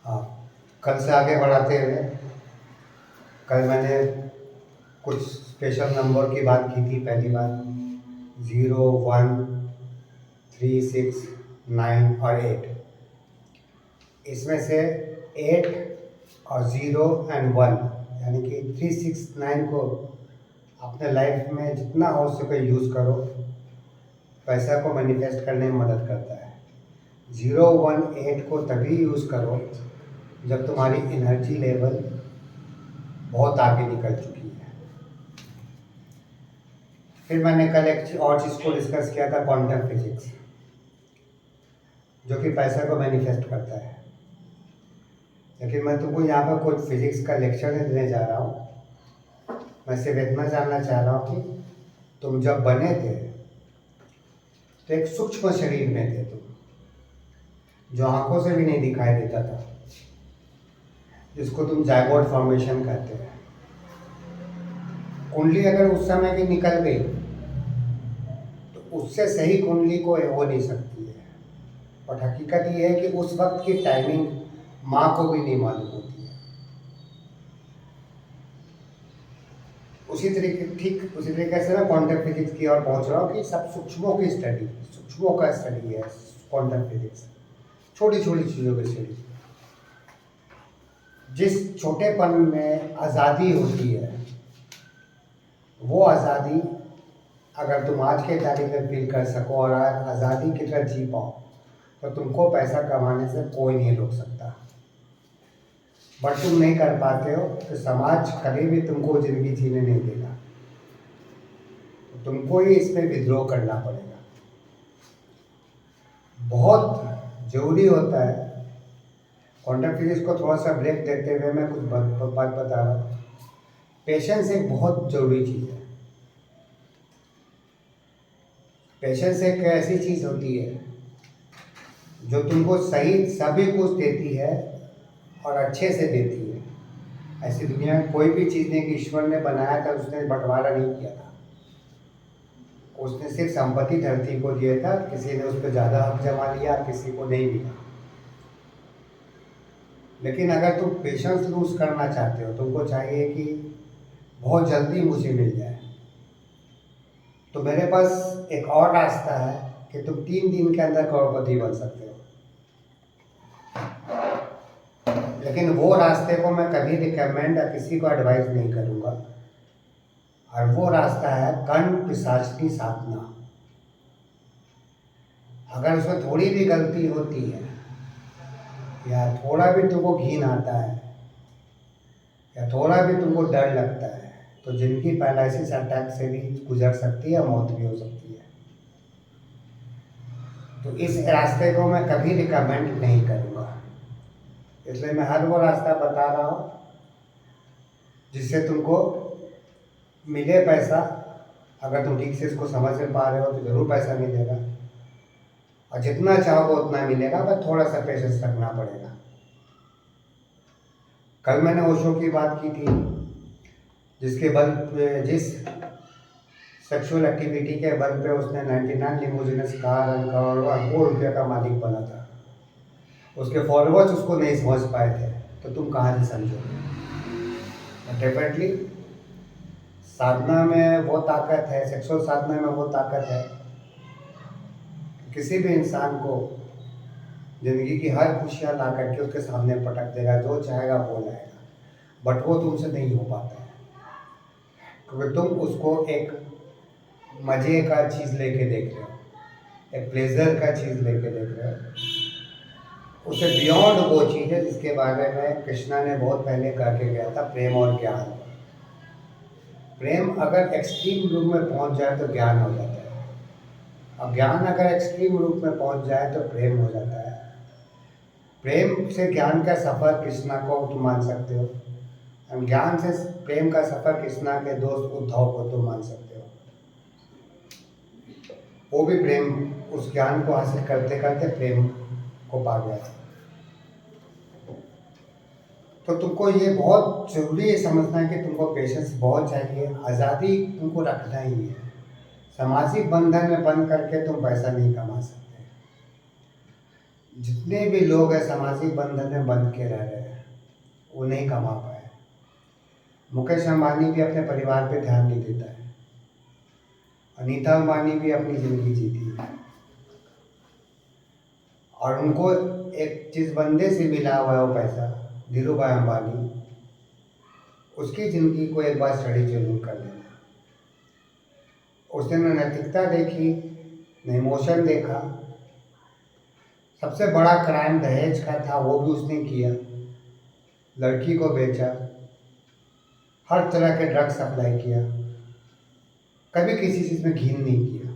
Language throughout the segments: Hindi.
हाँ, कल से आगे बढ़ाते हुए, कल मैंने कुछ स्पेशल नंबर की बात की थी। पहली बार 0, 1, 3, 6, 9 और 8। इसमें से 8 और 0 एंड 1 यानी कि 3, 6, 9 को अपने लाइफ में जितना हो सके यूज़ करो। पैसा को मैनिफेस्ट करने में मदद करता है। 0, 1, 8 को तभी यूज़ करो जब तुम्हारी एनर्जी लेवल बहुत आगे निकल चुकी है। फिर मैंने कल एक और चीज़ को डिस्कस किया था, क्वांटम फिजिक्स, जो कि पैसा को मैनिफेस्ट करता है। लेकिन मैं तुमको यहाँ पर कुछ फिजिक्स का लेक्चर नहीं देने जा रहा हूँ। मैं सिर्फ इतना जानना चाह रहा हूँ कि तुम जब बने थे तो एक सूक्ष्म शरीर में थे तुम, जो आंखों से भी नहीं दिखाई देता था, जिसको तुम जायगोट फॉर्मेशन कहते हैं। कुंडली अगर उस समय की निकल गई तो उससे सही कुंडली को हो नहीं सकती है। और हकीकत ये है कि उस वक्त की टाइमिंग माँ को भी नहीं मालूम होती है। ठीक उसी तरीके से मैं क्वांटम फिजिक्स की ओर पहुंच रहा हूँ कि सब सूक्ष्मों की स्टडी, सूक्ष्मों का स्टडी है क्वांटम फिजिक्स। छोटी छोटी चीज़ों की स्टडी। जिस छोटेपन में आज़ादी होती है, वो आज़ादी अगर तुम आज के तारीख में फील कर सको और आज़ादी की तरह जी पाओ, तो तुमको पैसा कमाने से कोई नहीं रोक सकता। बट तुम नहीं कर पाते हो तो समाज कभी भी तुमको ज़िंदगी जीने नहीं देगा। तो तुमको ही इसमें विद्रोह करना पड़ेगा। बहुत ज़रूरी होता है। क्वांटम फिजिक्स को थोड़ा सा ब्रेक देते हुए मैं कुछ बात बता रहा हूँ। पेशेंस एक बहुत ज़रूरी चीज़ है। पेशेंस एक ऐसी चीज़ होती है जो तुमको सही सभी कुछ देती है और अच्छे से देती है। ऐसी दुनिया में कोई भी चीज़ नहीं कि ईश्वर ने बनाया था उसने बंटवारा नहीं किया था। उसने सिर्फ संपत्ति धरती को दिया था, किसी ने उस पर ज़्यादा हक जमा लिया, किसी को नहीं मिला। लेकिन अगर तुम पेशेंस लूज करना चाहते हो, तुमको चाहिए कि बहुत जल्दी मुझे मिल जाए, तो मेरे पास एक और रास्ता है कि तुम 3 दिन के अंदर करोड़पति बन सकते हो। लेकिन वो रास्ते को मैं कभी रिकमेंड या किसी को एडवाइस नहीं करूँगा। और वो रास्ता है कर्ण पिशाचनी साधना। अगर उसमें थोड़ी भी गलती होती है या थोड़ा भी तुमको घिन आता है या थोड़ा भी तुमको डर लगता है, तो जिनकी पैरालिसिस अटैक से भी गुजर सकती है, मौत भी हो सकती है। तो इस रास्ते को मैं कभी रिकमेंड नहीं करूँगा। इसलिए मैं हर वो रास्ता बता रहा हूँ जिससे तुमको मिले पैसा। अगर तुम ठीक से इसको समझ में पा रहे हो तो ज़रूर पैसा मिलेगा, और जितना चाहोगे उतना मिलेगा, पर थोड़ा सा पेशेंस रखना पड़ेगा। कल मैंने ओशो की बात की थी, जिसके बल पे, जिस सेक्सुअल एक्टिविटी के बल पे उसने 99 लिमोजिनस कार और करोड़ों रुपये का मालिक बना था। उसके फॉलोअर्स उसको नहीं समझ पाए थे, तो तुम कहाँ से समझोगे। डेफिनेटली साधना में वो ताकत है, सेक्सुअल साधना में वो ताकत है, किसी भी इंसान को ज़िंदगी की हर खुशियाँ ला करके उसके सामने पटक देगा, जो चाहेगा वो लाएगा। बट वो तुमसे नहीं हो पाता है, क्योंकि तुम उसको एक मज़े का चीज़ लेके देख रहे हो, एक प्लेजर का चीज़ लेके देख रहे हो। उससे बियॉन्ड वो चीज़ है जिसके बारे में कृष्णा ने बहुत पहले कह के गया था, प्रेम और ज्ञान। प्रेम अगर एक्सट्रीम रूप में पहुंच जाए तो ज्ञान हो जाता है, और ज्ञान अगर एक्सट्रीम रूप में पहुंच जाए तो प्रेम हो जाता है। प्रेम से ज्ञान का सफ़र कृष्णा को तुम मान सकते हो, और ज्ञान से प्रेम का सफ़र कृष्णा के दोस्त उद्धव को तुम मान सकते हो। वो भी प्रेम, उस ज्ञान को हासिल करते करते प्रेम को पा गया। तो तुमको ये बहुत ज़रूरी है समझना है कि तुमको पेशेंस बहुत चाहिए। आज़ादी तुमको रखना ही है। सामाजिक बंधन में बंद करके तुम पैसा नहीं कमा सकते। जितने भी लोग हैं सामाजिक बंधन में बंध के रह रहे हैं, वो नहीं कमा पाए। मुकेश अंबानी भी अपने परिवार पे ध्यान नहीं देता है। अनीता अंबानी भी अपनी ज़िंदगी जीती है, और उनको एक जिस बंदे से मिला हुआ है वो पैसा, धीरू भाई अंबानी, उसकी ज़िंदगी को एक बार स्टडी जरूर कर लेना। उसने न नैतिकता देखी, न इमोशन देखा। सबसे बड़ा क्राइम दहेज का था, वो भी उसने किया। लड़की को बेचा, हर तरह के ड्रग्स अप्लाई किया, कभी किसी चीज़ में घिन नहीं किया,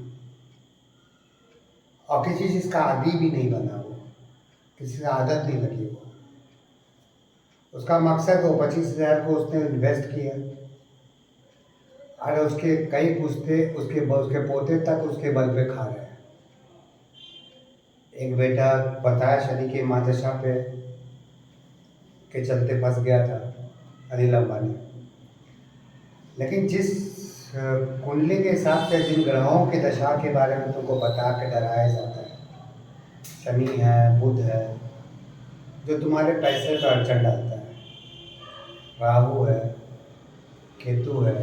और किसी चीज़ का आदी भी नहीं बना वो, किसी से आदत नहीं लगी वो। उसका मकसद वो 25,000 को उसने इन्वेस्ट किया, और उसके कई पुश्ते उसके पोते तक उसके बल पे खा रहे हैं। एक बेटा बताया शनि के महादशा पे के चलते फंस गया था, अनिल अंबानी। लेकिन जिस कुंडली के हिसाब से जिन ग्रहों की दशा के बारे में तुमको बता के डराया जाता है, शनि है, बुध है, जो तुम्हारे पैसे पर अड़चन डालता है, राहु है, केतु है,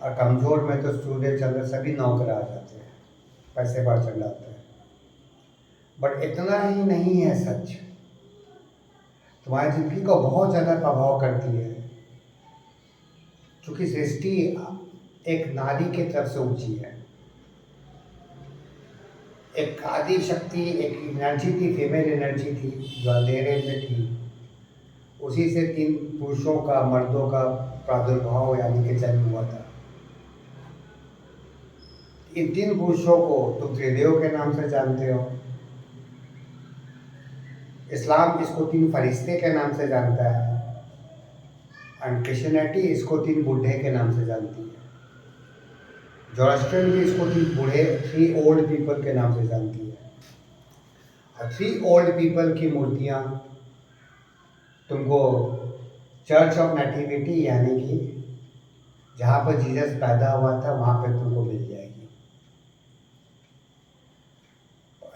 और कमजोर में तो सूर्य चंद्र सभी नौकर आ जाते हैं, पैसे पर अड़चन डालते हैं। बट इतना ही नहीं है सच, तुम्हारी जिंदगी को बहुत ज़्यादा प्रभाव करती है, क्योंकि सृष्टि एक नारी की तरफ से ऊंची है। एक आदि शक्ति, एक एनर्जी थी, फीमेल एनर्जी थी, जो अंधेरे में थी। उसी से 3 पुरुषों का, मर्दों का प्रादुर्भाव यानी कि जन्म हुआ था। इन 3 पुरुषों को तुम त्रिदेव के नाम से जानते हो। इस्लाम इसको 3 फरिश्ते के नाम से जानता है, और क्रिश्चियनिटी इसको 3 बूढ़े के नाम से जानती है। जोरास्ट्रियन भी इसको 3 ओल्ड पीपल के नाम से जानती है। और 3 ओल्ड पीपल की मूर्तियाँ तुमको चर्च ऑफ नेटिविटी यानी कि जहाँ पर जीसस पैदा हुआ था वहाँ पर तुमको मिल जाएगी।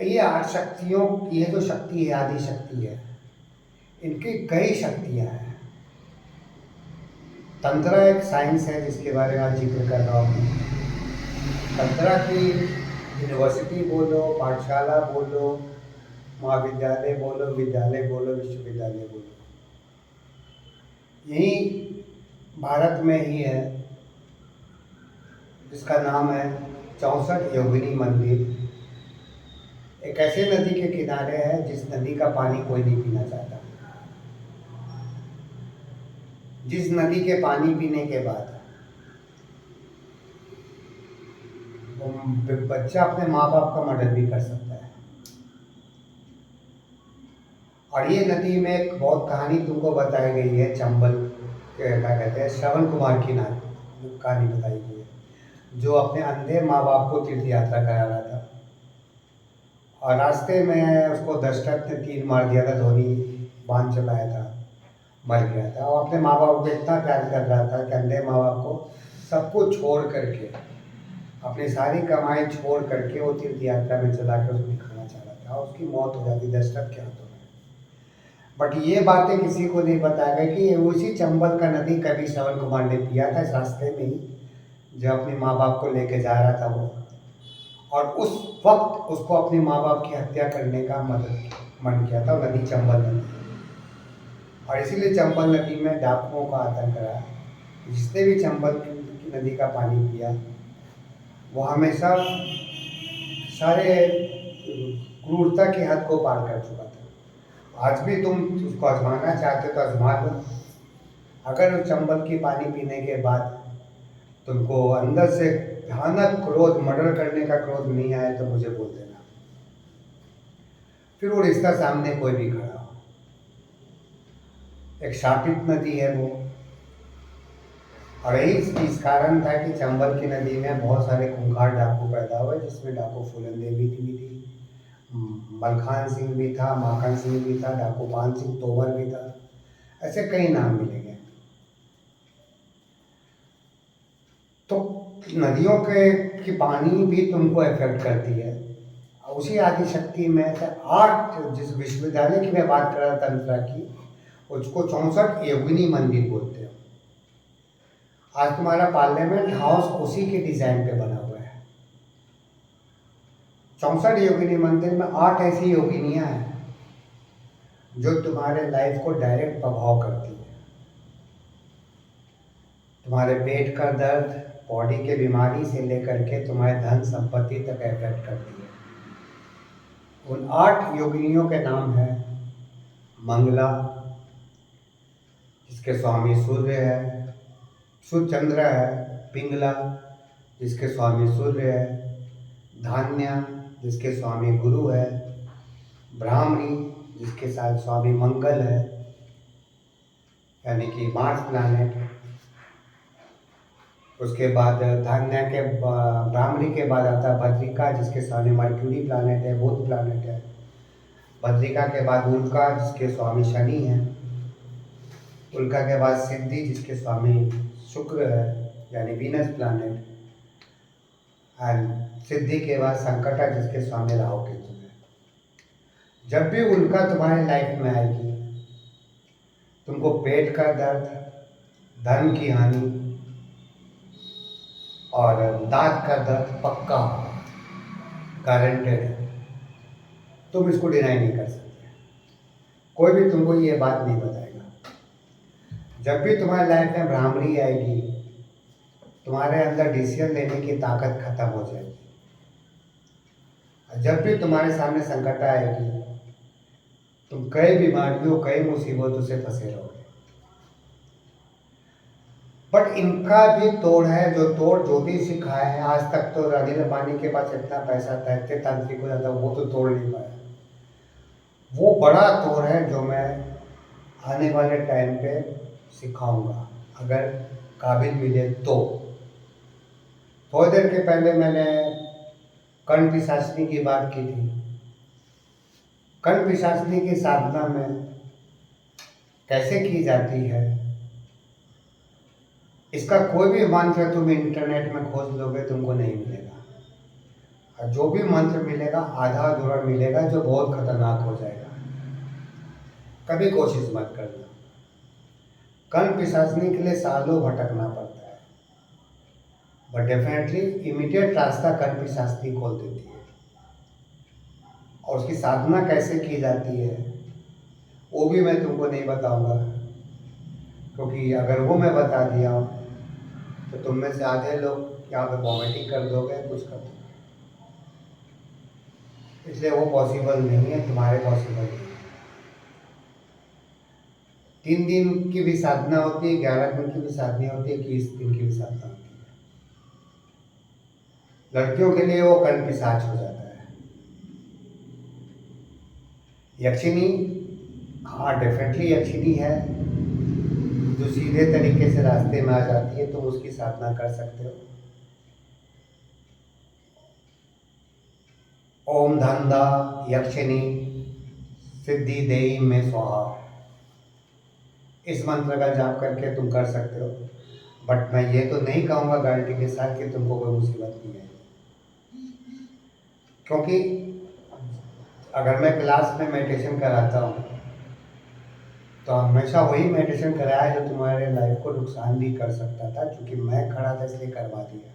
ये 8 शक्तियों, ये जो शक्ति है आदि शक्ति है, इनकी कई शक्तियाँ हैं। तंत्र एक साइंस है जिसके बारे में आज जिक्र कर रहा हूँ। तंत्र की यूनिवर्सिटी बोलो, पाठशाला बोलो, महाविद्यालय बोलो, विद्यालय बोलो, विश्वविद्यालय बोलो, यही भारत में ही है, जिसका नाम है 64 योगिनी मंदिर। एक ऐसे नदी के किनारे है जिस नदी का पानी कोई नहीं पीना चाहता, जिस नदी के पानी पीने के बाद बच्चा अपने माँ बाप का मर्डर भी कर सकता है। और ये नदी में एक बहुत कहानी तुमको बताई गई है, चंबल क्या कहते हैं, श्रवण कुमार की कहानी बताई गई है, जो अपने अंधे माँ बाप को तीर्थ यात्रा करा रहा था, और रास्ते में उसको दशरथ ने तीर मार दिया था, धोनी बांध चलाया था, मर गया था। और अपने माँ बाप को इतना प्यार कर रहा था कि अंधे माँ बाप को सब कुछ छोड़ करके, अपनी सारी कमाई छोड़ करके वो तीर्थ यात्रा में चला के उसको दिखाना चाह रहा था, और उसकी मौत हो जाती दशरथ के हाथों में। बट ये बातें किसी को नहीं बताया गया कि उसी चंबल का नदी कभी श्रवण कुमार ने पिया था, इस रास्ते में ही, जो अपने माँ बाप को लेके जा रहा था वो, और उस वक्त उसको अपने माँ बाप की हत्या करने का मन किया था। नदी चंबल नदी, और इसीलिए चंबल नदी में डाकुओं का आतंक रहा। जिसने भी चंबल की नदी का पानी पिया वो हमेशा सारे क्रूरता की हद को पार कर चुका था। आज भी तुम उसको आजमाना चाहते हो तो आजमा लो। अगर उस चंबल की पानी पीने के बाद तुमको अंदर से भयानक क्रोध, मर्डर करने का क्रोध नहीं आया तो मुझे बोल देना, फिर वो रिश्ता सामने कोई भी खड़ा हो। एक शापित नदी है वो, और यही इस कारण था कि चंबल की नदी में बहुत सारे खूंखार डाकू पैदा हुए, जिसमें डाकू फूलन देवी भी थी, मलखान सिंह भी था, माखन सिंह भी था, डाकू पान सिंह तोमर भी था, ऐसे कई नाम मिलेंगे। तो नदियों की पानी भी तुमको इफेक्ट करती है, उसी आदिशक्ति में से 8, जिस विश्वविद्यालय की मैं बात कर रहा तंत्र की, उसको 64 योगिनी मंदिर बोलते हैं। आज तुम्हारा पार्लियामेंट हाउस उसी के डिजाइन पे बना हुआ है। 64 योगिनी मंदिर में 8 ऐसी योगिनियां हैं जो तुम्हारे लाइफ को डायरेक्ट प्रभाव करती है। तुम्हारे पेट का दर्द, बॉडी के बीमारी से लेकर के तुम्हारे धन संपत्ति तक अफेक्ट करती है। उन 8 योगिनियों के नाम है मंगला, जिसके स्वामी सूर्य है, सुचंद्र है, पिंगला जिसके स्वामी सूर्य है, धान्या जिसके स्वामी गुरु है, ब्राह्मणी जिसके साथ स्वामी मंगल है, यानी कि मार्स प्लैनेट। उसके बाद धान्या के ब्राह्मणी के बाद आता है भद्रिका, जिसके स्वामी मर्क्यूरी प्लैनेट है, बुध प्लैनेट है। भद्रिका के बाद उल्का, जिसके स्वामी शनि है। उल्का के बाद सिद्धि, जिसके स्वामी शुक्र है, यानी वीनस प्लैनेट। एंड सिद्धि के बाद संकटा, जिसके स्वामी राहु केतु है। जब भी उल्का तुम्हारे लाइफ में आएगी, तुमको पेट का दर्द, धन की हानि और दांत का दर्द पक्का गारंटेड है। तुम इसको डिनाई नहीं कर सकते, कोई भी तुमको ये बात नहीं बताएगा। जब भी तुम्हारे लाइफ में ब्राह्मणी आएगी, तुम्हारे अंदर डिसीजन लेने की ताकत खत्म हो जाएगी। जब भी तुम्हारे सामने संकट आएगी, तुम कई बीमारियों, कई मुसीबतों से फंसे रहोगे। बट इनका भी तोड़ है, जो तोड़ ज्योतिष सिखाया है। आज तक तो अनिल अंबानी के पास इतना पैसा था, इतने तांत्रिक हो जाता, वो तो तोड़ नहीं पाया। वो बड़ा तोड़ है जो मैं आने वाले टाइम पे सिखाऊंगा, अगर काबिल मिले तो। थोड़ी देर के पहले मैंने कर्ण पिशाचिनी की बात की थी। कर्ण पिशाचिनी की साधना में कैसे की जाती है, इसका कोई भी मंत्र तुम इंटरनेट में खोज लोगे तुमको नहीं मिलेगा। और जो भी मंत्र मिलेगा आधा अधूरा मिलेगा, जो बहुत खतरनाक हो जाएगा। कभी कोशिश मत करना। कर्ण पिशाचिनी के लिए सालों भटकना पड़ता है, बट डेफिनेटली इमीडिएट रास्ता कर्ण पिशाचिनी खोल देती है। और उसकी साधना कैसे की जाती है वो भी मैं तुमको नहीं बताऊंगा, क्योंकि अगर वो मैं बता दिया तो तुम में से आधे लोग यहाँ पे वॉमिटिंग कर दोगे, कुछ कर दोगे। इसलिए वो पॉसिबल नहीं है, तुम्हारे पॉसिबल नहीं है। 3 दिन की भी साधना होती है, 11 दिन की भी साधना होती है, 21 दिन की भी साधना होती है। लड़कियों के लिए वो कर्ण पिशाच हो जाता है। यक्षिणी, हाँ डेफिनेटली यक्षिणी है, जो सीधे तरीके से रास्ते में आ जाती है, तुम उसकी साधना कर सकते हो। ओम धंधा यक्षिणी सिद्धि देई में स्वाहा, इस मंत्र का जाप करके तुम कर सकते हो। बट मैं ये तो नहीं कहूँगा गारंटी के साथ कि तुमको कोई मुसीबत नहीं आएगी, क्योंकि अगर मैं क्लास में मेडिटेशन कराता हूँ तो हमेशा वही मेडिटेशन कराया जो तुम्हारे लाइफ को नुकसान भी कर सकता था, क्योंकि मैं खड़ा था इसलिए करवा दिया।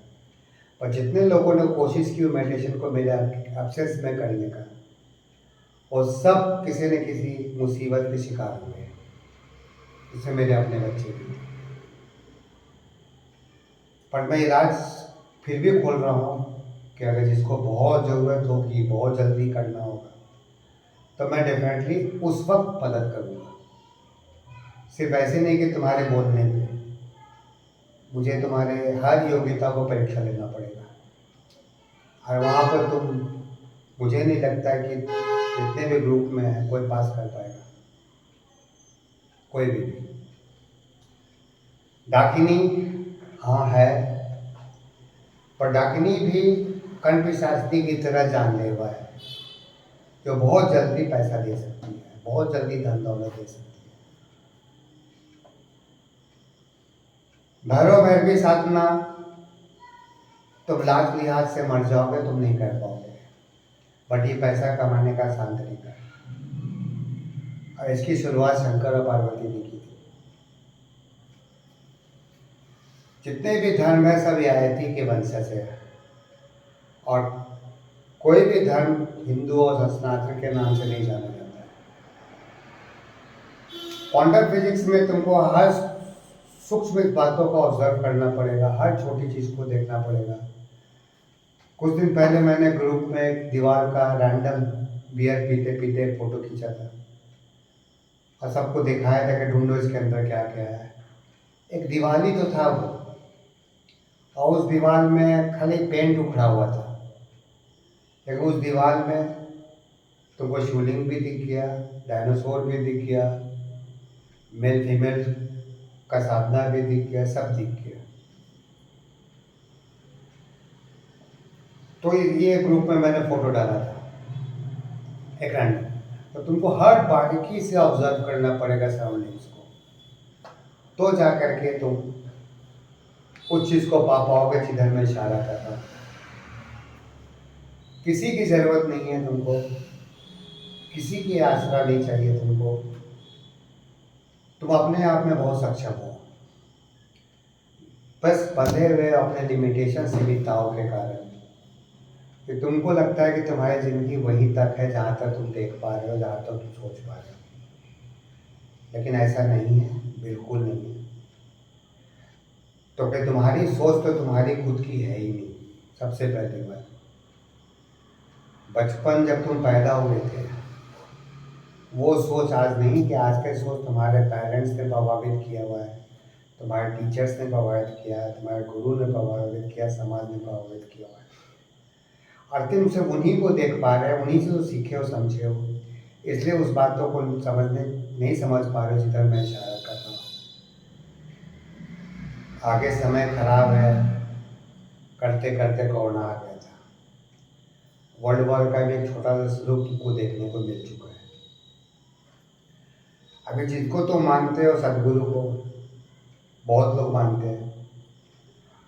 पर जितने लोगों ने कोशिश की मेडिटेशन को मेरे एक्सेस में करने का, वो सब किसी न किसी मुसीबत के शिकार हुए, इसमें मेरे अपने बच्चे भी थे। पर मैं ये राज फिर भी खोल रहा हूँ कि अगर जिसको बहुत ज़रूरत होगी, बहुत जल्दी करना होगा, तो मैं डेफिनेटली उस वक्त मदद करूँगा। सिर्फ ऐसे नहीं कि तुम्हारे बोलने पे, मुझे तुम्हारे हर योग्यता को परीक्षा लेना पड़ेगा। और वहाँ पर तुम, मुझे नहीं लगता कि जितने भी ग्रुप में है कोई पास कर पाएगा, कोई भी नहीं। डाकिनी हाँ है, पर डाकिनी भी कर्ण पिशाचिनी की तरह जानलेवा है, जो बहुत जल्दी पैसा दे सकती है, बहुत जल्दी धन दौलत दे सकती है। भैरव भैरवी साधना तुम लाख लिहाज से मर जाओगे, तुम नहीं कर पाओगे। बट ये पैसा कमाने का आसान तरीका है। और इसकी शुरुआत शंकर और पार्वती ने की थी। जितने भी धर्म है सब ययाति के वंशज है, और कोई भी धर्म हिंदू और सनातन के नाम से नहीं जाना जाता है। क्वांटम फिजिक्स में तुमको हर सूक्ष्म बातों को ऑब्जर्व करना पड़ेगा, हर छोटी चीज को देखना पड़ेगा। कुछ दिन पहले मैंने ग्रुप में एक दीवार का रैंडम बियर पीते पीते फोटो खींचा था और सबको दिखाया था कि ढूंढो इसके अंदर क्या क्या है। एक दीवार ही तो था वो, और उस दीवार में खाली पेंट उखड़ा हुआ था, लेकिन उस दीवार में तुमको शिवलिंग भी दिख गया, डायनासोर भी दिख गया, मेल फीमेल का साधना भी दिख गया, सब दिख गया। तो ये ग्रुप में मैंने फोटो डाला था एक रैंडम। तो तुमको हर बारीकी से ऑब्जर्व करना पड़ेगा सराउंडिंग्स को, तो जा करके तुम उस चीज को पा पाओगे जिधर मैं इशारा कर रहा हूँ। किसी की जरूरत नहीं है तुमको, किसी की आसरा नहीं चाहिए तुमको। तुम अपने आप में बहुत सक्षम हो, बस बंधे हुए अपने लिमिटेशन सीमितताओं के कारण कि तुमको लगता है कि तुम्हारी जिंदगी वहीं तक है जहाँ तक तुम देख पा रहे हो, जहाँ तक तुम सोच पा रहे हो। लेकिन ऐसा नहीं है, बिल्कुल नहीं है। तो कि तुम्हारी सोच तो तुम्हारी खुद की है ही नहीं। सबसे पहली बात, बचपन जब तुम पैदा हुए थे, वो सोच आज नहीं कि आज का सोच तुम्हारे पेरेंट्स ने प्रभावित किया हुआ है, तुम्हारे टीचर्स ने प्रभावित किया है, तुम्हारे गुरु ने प्रभावित किया, समाज ने प्रभावित किया हुआ है। और तुम सिर्फ उन्हीं को देख पा रहे हो, उन्हीं से तो सीखे हो, समझे हो, इसलिए उस बातों को नहीं समझ पा रहे हो जिधर मैं इशारा कर रहा हूँ। आगे समय खराब है, करते करते कोरोना आ गया था। वर्ल्ड वॉर का भी एक छोटा सा स्वरूप तुमको देखने को मिल चुका है। अभी जिसको तुम मानते हो सदगुरु को, बहुत लोग मानते हैं,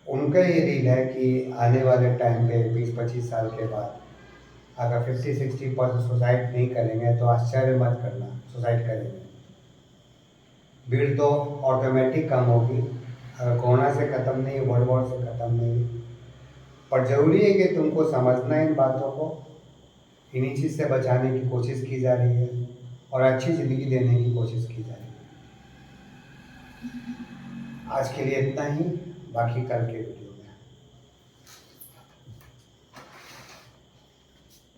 उनका ये रील है कि आने वाले टाइम पे 20-25 साल के बाद अगर 50-60% सुसाइड नहीं करेंगे तो आश्चर्य मत करना, सुसाइड करेंगे। भीड़ तो ऑटोमेटिक कम होगी अगर कोरोना से ख़त्म नहीं, वर्ल्ड वॉर से ख़त्म नहीं। पर ज़रूरी है कि तुमको समझना है इन बातों को। इन्हीं चीज़ से बचाने की कोशिश की जा रही है और अच्छी ज़िंदगी देने की कोशिश की जा रही है। आज के लिए इतना ही, बाकी कल के